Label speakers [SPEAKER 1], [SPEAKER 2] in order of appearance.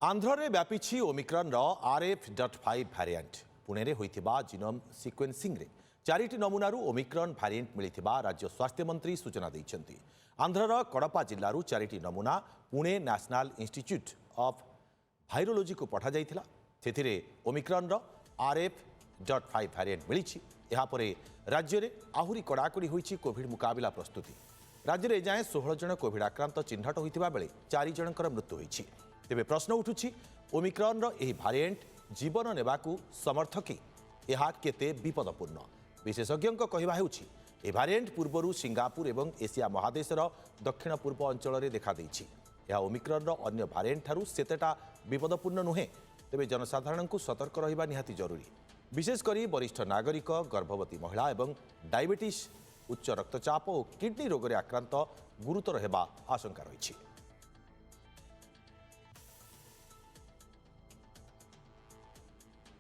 [SPEAKER 1] आंध्र व्यापी omicron RF.5 variant Pune में होता जीनोम सिक्वेन्सिंग रे 4टी नमूनारू ओमिक्रन भारिएंट मिलता राज्य स्वास्थ्य मंत्री सूचना देते। आंध्रर कड़पा जिलूर 4टी नमूना Pune national institute of virology को पठा जाइथिला। सेथिरे ओमिक्रन RF.5 भारिएंट मिली। यापर राज्य में आहुरी कड़ाकड़ी होईछि कोविड मुकाबला प्रस्तुति। राज्य में एजाएं 16 जन कोविड आक्रांत चिन्हट होता बेले 4 जनकर मृत्यु होईछि। तेबे प्रश्न उठुछि ओमिक्रन यह भारिएंट जीवन नेबाकू समर्थ कि यह केते विपदपूर्ण। विशेषज्ञों कहवा हेउछि ए भारिएंट पूर्वरु सिंगापुर एवं एशिया महादेशर दक्षिण पूर्व अंचल में देखा देइछि। यह ओमिक्रन अन्य भारिएंट ठारू सेतेटा विपदपूर्ण नुहे। तेबे जनसाधारण को सतर्क रहिबा निहाती जरूरी। विशेषकर वरिष्ठ नागरिक, गर्भवती महिला एवं डायबिटीज, उच्च रक्तचाप और किडनी रोग में आक्रांत गुरुतर हेबा आशंका रही।